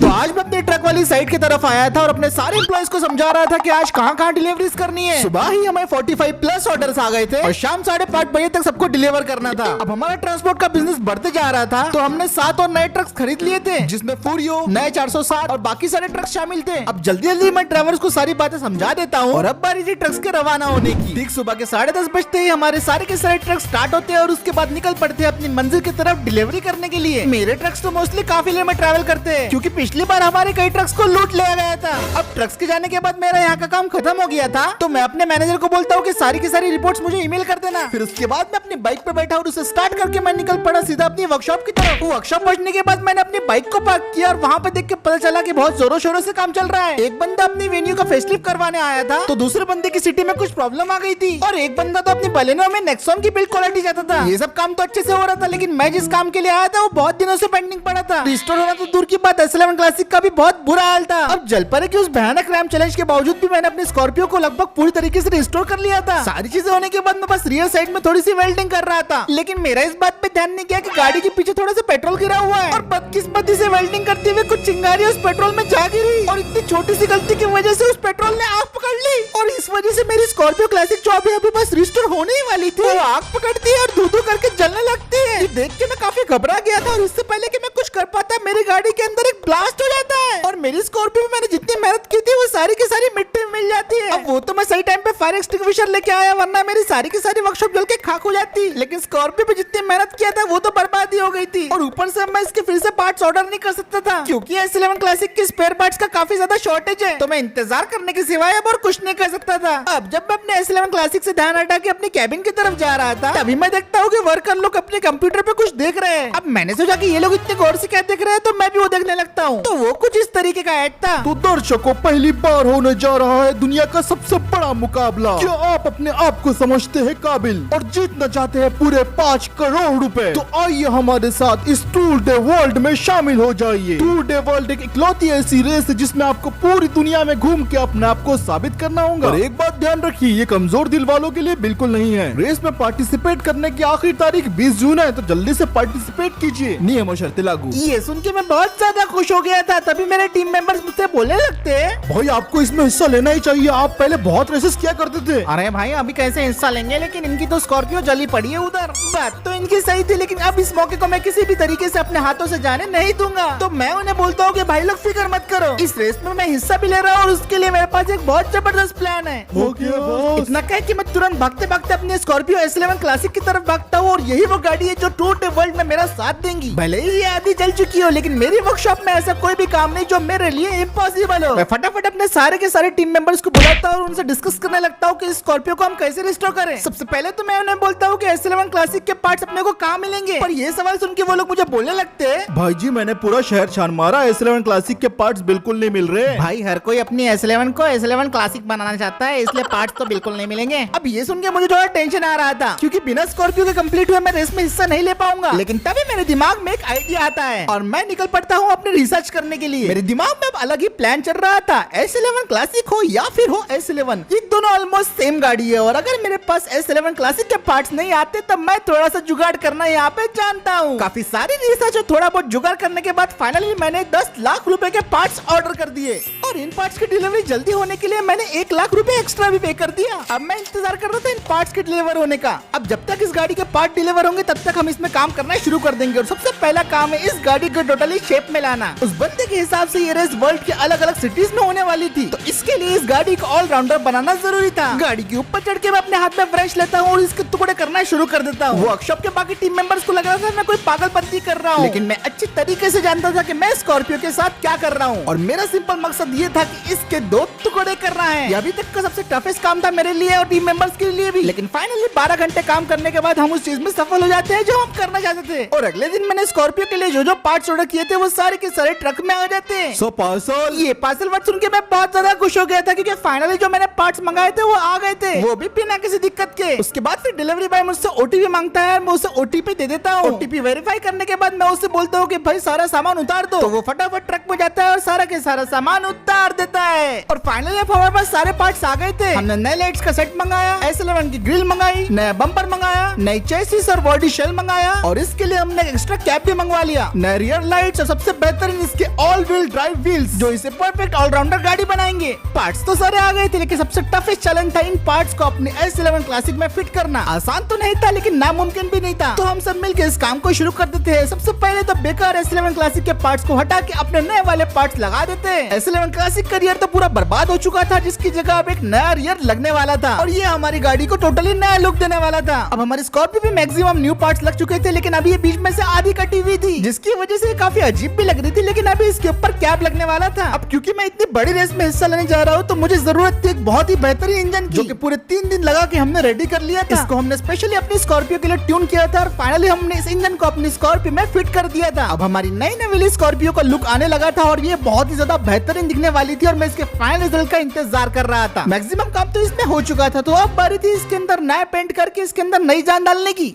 तो आज मैं अपनी ट्रक वाली साइट की तरफ आया था और अपने सारे एम्प्लॉइज को समझा रहा था कि आज कहाँ डिलीवरीज करनी है। सुबह ही हमें 45 प्लस ऑर्डर्स आ गए थे और शाम 5:30 बजे तक सबको डिलीवर करना था। अब हमारा ट्रांसपोर्ट का बिजनेस बढ़ते जा रहा था, तो हमने 7 और नए ट्रक्स खरीद लिए थे, जिसमें फूरियो, नए 407 और बाकी सारे ट्रक्स शामिल थे। अब जल्दी जल्दी मैं ड्राइवर्स को सारी बातें समझा देता हूँ और अब बारी थी ट्रक्स के रवाना होने की। ठीक सुबह के 10:30 बजते ही हमारे सारे के सारे ट्रक स्टार्ट होते हैं और उसके बाद निकल पड़ते हैं अपनी मंजिल की तरफ डिलीवरी करने के लिए। मेरे ट्रक्स तो मोस्टली काफिले में ट्रैवल करते हैं, क्योंकि पिछली बार हमारे कई ट्रक्स को लूट लिया गया था। अब ट्रक्स के जाने के बाद मेरा यहाँ का काम खत्म हो गया था, तो मैं अपने मैनेजर को बोलता हूँ कि सारी की सारी रिपोर्ट्स मुझे ईमेल कर देना। फिर उसके बाद मैं अपनी बाइक पे बैठा और उसे स्टार्ट करके मैं निकल पड़ा सीधा अपनी वर्कशॉप की तरफ। वर्कशॉप पहुंचने के बाद मैंने अपनी बाइक को पार्क किया और वहाँ पे देख के पता चला कि बहुत जोरों शोरों से काम चल रहा है। एक बंदा अपनी वेन्यू का फेसलिफ्ट करवाने आया था, तो दूसरे बंदे की सिटी में कुछ प्रॉब्लम आ गई थी और एक बंदा तो अपनी बलेनो में नेक्सॉन की बिल्ड क्वालिटी चाहता था। ये सब काम तो अच्छे से हो रहा था, लेकिन मैं जिस काम के लिए आया था वो बहुत दिनों से पेंडिंग पड़ा था। रिस्टोर होना तो दूर की बात, S11 क्लासिक का भी बहुत बुरा हाल था। अब जल परे कि उस भयानक रैम चैलेंज के बावजूद भी मैंने अपनी स्कॉर्पियो को लगभग पूरी तरीके से रिस्टोर कर लिया था। सारी चीजें होने के बाद मैं बस रियर साइड में थोड़ी सी वेल्डिंग कर रहा था, लेकिन मेरा इस बात पे ध्यान नहीं गया कि गाड़ी के पीछे थोड़ा सा पेट्रोल गिरा हुआ है और बदकिस्मती से वेल्डिंग करते हुए कुछ चिंगारियां उस पेट्रोल में जा गिरी और इतनी छोटी सी गलती की वजह से उस पेट्रोल ने आग पकड़ ली और इस वजह से मेरी स्कॉर्पियो क्लासिक जो अभी बस रिस्टोर होने ही वाली थी, वो आग पकड़ती है और धू करके जलने लगती है। ये देख के मैं काफी घबरा गया था और इससे पहले कि मैं कुछ कर पाता मेरी गाड़ी के अंदर एक ब्लास्ट हो जाता है और मेरी स्कॉर्पियो में मैंने जितनी मेहनत की थी वो सारी की सारी मिट्टी में मिल जाती है। अब वो तो मैं सही टाइम पे फायर एक्सटिंग्विशर लेके आया, वरना मेरी सारी की सारी वर्कशॉप जल के खाक हो जाती। लेकिन स्कॉर्पियो पे जितनी मेहनत किया था वो तो बर्बादी हो गई थी और ऊपर से मैं इसके फिर से पार्ट्स ऑर्डर नहीं कर सकता था, क्योंकि S11 क्लासिक के स्पेयर पार्ट्स का काफी ज्यादा शॉर्टेज है। तो मैं इंतजार करने के सिवाय अब और कुछ नहीं कर सकता था। अब जब मैं अपने S11 क्लासिक से ध्यान हटा के अपनी कैबिन की तरफ जा रहा था, तभी मैं देखता हूँ कि वर्कर लोग अपने कंप्यूटर पे कुछ देख रहे हैं। अब मैंने सोचा कि ये लोग इतने गौर से क्या देख रहे हैं, तो मैं भी वो देखने लगता हूँ। तो वो कुछ इस तरीके का ऐड था। तो दर्शकों, पहली बार होने जा रहा है दुनिया का सबसे बड़ा मुकाबला। क्या आप अपने आप को समझते हैं काबिल और जीतना चाहते हैं पूरे 5 करोड़ रुपए? तो आइए हमारे साथ इस टूर डे वर्ल्ड में शामिल हो जाइए। टूर डे वर्ल्ड एक इकलौती ऐसी रेस है जिसमें आपको पूरी दुनिया में घूम के अपने आप को साबित करना होगा। और एक बात ध्यान रखिए, ये कमजोर दिल वालों के लिए बिल्कुल नहीं है। रेस में पार्टिसिपेट करने की आखिरी तारीख 20 जून है, तो जल्दी से पार्टिसिपेट कीजिए। नियम और शर्तें लागू। ये सुन के मैं बहुत ज्यादा खुश हो गया था। तभी मेरे टीम मेंबर्स मुझसे बोलने लगते हैं, भाई आपको इसमें हिस्सा लेना ही चाहिए, आप पहले बहुत रेसेस किया करते थे। अरे भाई अभी कैसे हिस्सा लेंगे, लेकिन इनकी तो स्कॉर्पियो जली पड़ी है उधर। बात तो इनकी सही थी, लेकिन अब इस मौके को मैं किसी भी तरीके से अपने हाथों से जाने नहीं दूंगा। तो मैं उन्हें बोलता हूँ कि भाई लोग फिक्र मत करो, इस रेस में मैं हिस्सा भी ले रहा हूँ और उसके लिए मेरे पास एक बहुत जबरदस्त प्लान है। इतना कह कि मैं तुरंत भागते भागते अपने स्कॉर्पियो S11 क्लासिक की तरफ भागता हूँ और यही वो गाड़ी है जो टूर डे वर्ल्ड में मेरा साथ देंगी। भले ही ये आधी जल चुकी हो, लेकिन मेरी वर्कशॉप में ऐसा कोई भी काम नहीं जो मेरे लिए इम्पॉसिबल हो। मैं फटाफट अपने सारे के सारे टीम मेंबर्स को बुलाता हूँ और उनसे डिस्कस करने लगता हूँ कि इस स्कॉर्पियो को हम कैसे रिस्टोर करें। सबसे पहले तो मैं उन्हें बोलता हूँ कि S11 क्लासिक के पार्ट्स अपने को कहाँ मिलेंगे, पर ये सवाल सुन के वो लोग मुझे बोलने लगते हैं, भाई जी मैंने पूरा शहर छान मारा, S11 क्लासिक के पार्ट्स बिल्कुल नहीं मिल रहे। भाई हर कोई अपनी S11 को S11 क्लासिक बनाना चाहता है, इसलिए पार्ट्स तो बिल्कुल नहीं मिलेंगे। अब ये सुन के मुझे थोड़ा टेंशन आ रहा था, क्योंकि बिना स्कॉर्पियो के कंप्लीट हुए मैं रेस में हिस्सा नहीं ले पाऊंगा। लेकिन तभी मेरे दिमाग में एक आइडिया आता है और मैं निकल पड़ता हूँ अपने रिसर्च करने के लिए। मेरे दिमाग में अब अलग ही प्लान चल रहा था। S11 क्लासिक हो या फिर हो S11, ये दोनों ऑलमोस्ट सेम गाड़ी है और अगर मेरे पास S11 क्लासिक के पार्ट्स नहीं आते तब मैं थोड़ा सा जुगाड़ करना यहाँ पे जानता हूँ। काफी सारी रिसर्च और थोड़ा बहुत जुगाड़ करने के बाद फाइनली मैंने 10 लाख रुपए के पार्ट्स ऑर्डर कर दिए और इन पार्ट्स की डिलीवरी जल्दी होने के लिए मैंने 1 लाख रुपए एक्स्ट्रा भी पे कर दिया। अब मैं इंतजार कर रहा था इन पार्ट्स के डिलीवर होने का। अब जब तक इस गाड़ी के पार्ट डिलीवर होंगे तब तक हम इसमें काम करना शुरू कर देंगे और सबसे पहला काम है इस गाड़ी को टोटली शेप में लाना। उस बंदे के हिसाब से ये रेस वर्ल्ड के अलग अलग सिटीज में होने वाली थी, तो इसके लिए इस गाड़ी को ऑलराउंडर बनाना जरूरी था। गाड़ी के ऊपर चढ़ के मैं अपने हाथ में ब्रश लेता हूँ और इसके टुकड़े करना शुरू कर देता हूँ। वर्कशॉप के बाकी टीम मेंबर्स को लग रहा था मैं कोई पागलपंती कर रहा हूँ, लेकिन मैं अच्छी तरीके से जानता था कि मैं स्कॉर्पियो के साथ क्या कर रहा हूँ और मेरा सिंपल मकसद ये था कि इसके 2 टुकड़े करना है। ये अभी तक का सबसे टफेस्ट काम था मेरे लिए और टीम मेंबर्स के लिए भी, लेकिन फाइनली 12 घंटे काम करने के बाद हम उस चीज में सफल हो जाते हैं जो हम करना चाहते थे। और अगले दिन मैंने स्कॉर्पियो के लिए जो पार्ट्स ऑर्डर किए थे वो सारे के सारे ट्रक में आ जाते हैं। सो पार्सल, ये पार्सल वर्ड सुन के मैं बहुत ज्यादा खुश हो गया था, क्योंकि फाइनली जो मैंने पार्ट्स मंगाए थे वो आ गए थे, वो भी बिना किसी दिक्कत के। उसके बाद फिर डिलीवरी बॉय मुझसे OTP मांगता है, मैं उसे OTP दे देता हूँ। OTP वेरीफाई करने के बाद मैं उससे बोलता हूँ कि भाई सारा सामान उतार दो, तो वो फटाफट ट्रक में जाता है और सारा के सारा सामान उतार देता है। और फाइनली अब हमारे पास सारे पार्ट्स आ गए थे। हमने नए लाइट्स का सेट मंगाया, S11 की ग्रिल मंगाई, नया बम्पर मंगाया, नई चेसिस और बॉडी शेल मंगाया, और इसके लिए हमने एक्स्ट्रा कैप भी मंगवा लिया, नए रियर लाइट्स और सबसे बेहतरीन इसके ऑल व्हील ड्राइव व्हील्स जो इसे परफेक्ट ऑलराउंडर गाड़ी बनाएंगे। पार्ट्स तो सारे आ गए थे, लेकिन सबसे टफेस्ट चैलेंज था इन पार्ट्स को अपने S11 क्लासिक में फिट करना। आसान तो नहीं था, लेकिन नामुमकिन भी नहीं था। तो हम सब मिलकर इस काम को शुरू कर देते हैं। सबसे पहले तो बेकार S11 क्लासिक के पार्ट्स को हटा के अपने नए वाले पार्ट्स लगा देते हैं। S11 क्लासिक का रियर तो पूरा बर्बाद हो चुका था, जिसकी जगह अब एक नया रियर लगने वाला था, और ये हमारी गाड़ी को टोटली नया लुक देने वाला था। अब हमारी स्कॉर्पियो भी मैक्सिमम न्यू पार्ट्स लग चुके थे, लेकिन अभी ये बीच में से आधी कटी हुई थी, जिसकी वजह से काफी अजीब भी लग रही थी। लेकिन अभी इसके ऊपर कैप लगने वाला था। अब क्योंकि मैं इतनी बड़ी रेस में हिस्सा लेने जा रहा हूँ, तो मुझे जरूरत थी एक बहुत ही बेहतरीन इंजन की, जो कि पूरे 3 दिन लगा के हमने रेडी कर लिया था। इसको हमने स्पेशली अपनी स्कॉर्पियो के लिए ट्यून किया था, और फाइनली हमने इस इंजन को अपनी स्कॉर्पियो में फिट कर दिया था। अब हमारी नई नवीली स्कॉर्पियो का लुक आने लगा था, और ये बहुत ही ज्यादा बेहतरीन दिखने वाली थी, और मैं इसके फाइनल रिजल्ट का इंतजार कर रहा था। मैक्सिमम काम तो इसमें हो चुका था, तो अब बारी थी इसके अंदर नया पेंट करके इसके अंदर नई जान डालने की।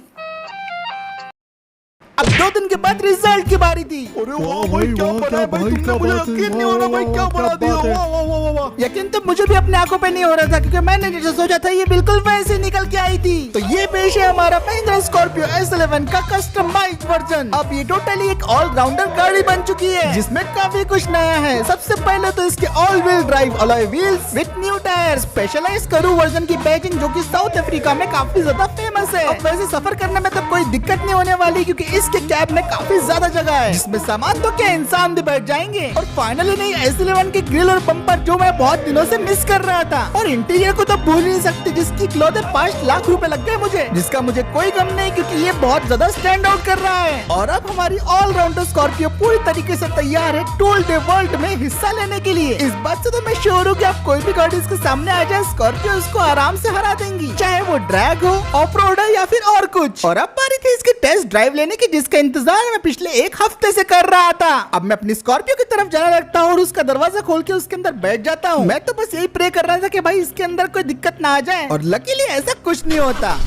अब 2 दिन के बाद रिजल्ट की बारी थी। अरे वाह भाई, क्या बना है भाई, तुमने मुझे यकीन नहीं हो रहा भाई, क्या बना दिया, वाह वाह वाह वाह। यकीन तो मुझे भी अपने आंखों पे नहीं हो रहा था, क्योंकि मैंने जैसे सोचा था ये बिल्कुल वैसे निकल के आई थी। तो ये पेश है हमारा महिंद्रा स्कॉर्पियो S11 का कस्टमाइज्ड वर्जन। अब ये टोटली एक ऑलराउंडर गाड़ी बन चुकी है, जिसमें काफी कुछ नया है। सबसे पहले तो इसके all wheel drive alloy wheels with new tyre, specialised करू वर्जन की बैजिंग, जो कि साउथ अफ्रीका में काफी ज्यादा फेमस है। अब वैसे सफर करने में तो कोई दिक्कत नहीं होने वाली, क्योंकि इसके कैब में काफी ज्यादा जगह है, जिसमें सामान तो क्या इंसान भी बैठ जाएंगे। और फाइनली नहीं, S11 की ग्रिल और बम्पर जो मैं बहुत दिनों से मिस कर रहा था, और इंटीरियर को तो भूल नहीं सकते, जिसकी कीमत 5 लाख रुपए लग गए मुझे, जिसका मुझे कोई गम नहीं, क्योंकि ये बहुत ज्यादा स्टैंड आउट कर रहा है। और अब हमारी ऑलराउंडर स्कॉर्पियो पूरी तरीके से तैयार है टूल डे वर्ल्ड में हिस्सा लेने के लिए। इस बात से तो मैं श्योर हूँ कि आप कोई भी गाड़ी इसके सामने आ जाए, स्कॉर्पियो उसको आराम से हरा देंगी, चाहे वो ड्रैग हो, ऑफ रोड हो, या फिर और कुछ। और अब बारी थी इसकी टेस्ट ड्राइव लेने की, जिसका इंतजार मैं पिछले 1 हफ्ते से कर रहा था। अब मैं अपनी स्कॉर्पियो की तरफ जाने लगता हूँ और उसका दरवाजा खोल के उसके अंदर बैठ जाता हूँ। मैं तो बस यही प्रे कर रहा था कि भाई इसके अंदर कोई दिक्कत ना आ जाए, और लकीली ऐसा कुछ नहीं होता।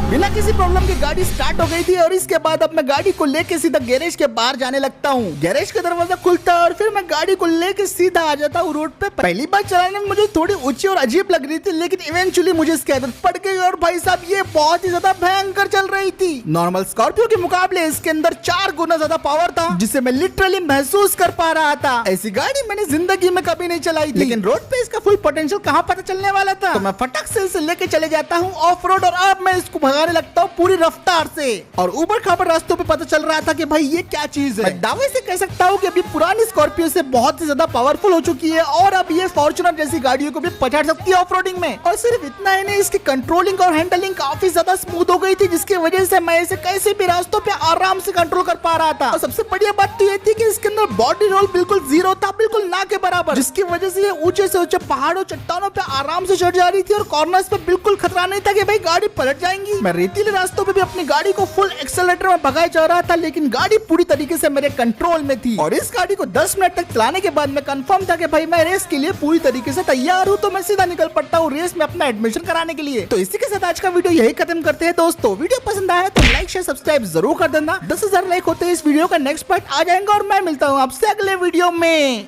बिना किसी प्रॉब्लम की गाड़ी स्टार्ट हो गई थी, और इसके बाद अब मैं गाड़ी को लेके सीधा गैरेज के बाहर जाने लगता हूँ। गैरेज का दरवाजा खुलता है और फिर मैं गाड़ी को लेके सीधा आ जाता हूँ रोड पे। पहली बार चलाने में मुझे थोड़ी ऊंची और अजीब लग रही थी, लेकिन इवेंचुअली मुझे इसकी आदत पड़ गई, और भाई साहब ये बहुत ही ज्यादा भयंकर चल रही थी। नॉर्मल स्कॉर्पियो के मुकाबले इसके अंदर 4 गुना ज्यादा पावर था, जिसे मैं लिटरली महसूस कर पा रहा था। ऐसी गाड़ी मैंने जिंदगी में कभी नहीं चलाई थी, लेकिन रोड पे इसका फुल पोटेंशियल कहाँ पता चलने वाला था। तो मैं फटक से इसे लेके चले जाता हूँ ऑफ रोड, और अब मैं इसको भगाने लगता हूँ पूरी रफ्तार से। और ऊबड़ खाबड़ रास्तों पे पता चल रहा था कि भाई ये क्या चीज है। मैं दावे से कह सकता हूँ कि अभी पुरानी स्कॉर्पियो से बहुत ही ज्यादा पावरफुल हो चुकी है, और अब ये फॉर्च्यूनर जैसी गाड़ियों को भी पछाड़ सकती है ऑफ रोडिंग में। और सिर्फ इतना ही नहीं, इसकी कंट्रोलिंग और हैंडलिंग काफी ज्यादा स्मूथ हो गई थी, जिसकी वजह से मैं इसे कैसे भी रास्तों पे आराम से कंट्रोल कर पा रहा था। और सबसे बढ़िया बात तो ये थी कि इसके अंदर बॉडी रोल बिल्कुल 0 था, बिल्कुल ना के बराबर, जिसकी वजह से ये ऊंचे से ऊंचे पहाड़ों चट्टानों पे आराम से चढ़ जा रही थी, और कॉर्नर्स पे बिल्कुल खतरा नहीं था कि भाई गाड़ी पलट जाएंगी। मैं रेतीले रास्तों पे भी अपनी गाड़ी को फुल एक्सेलरेटर में भगाया जा रहा था, लेकिन गाड़ी पूरी तरीके से मेरे कंट्रोल में थी। और इस गाड़ी को 10 मिनट तक चलाने के बाद मैं कंफर्म था कि भाई मैं रेस के लिए पूरी तरीके से तैयार हूँ, तो मैं सीधा निकल पड़ता हूँ रेस में अपना एडमिशन कराने के लिए। तो इसी के साथ आज का वीडियो यही खत्म करते हैं दोस्तों। वीडियो पसंद आया तो लाइक शेयर सब्सक्राइब जरूर कर देना। 10,000 लाइक होते इस वीडियो का नेक्स्ट पार्ट आ जाएगा, और मैं मिलता हूँ आपसे अगले वीडियो में।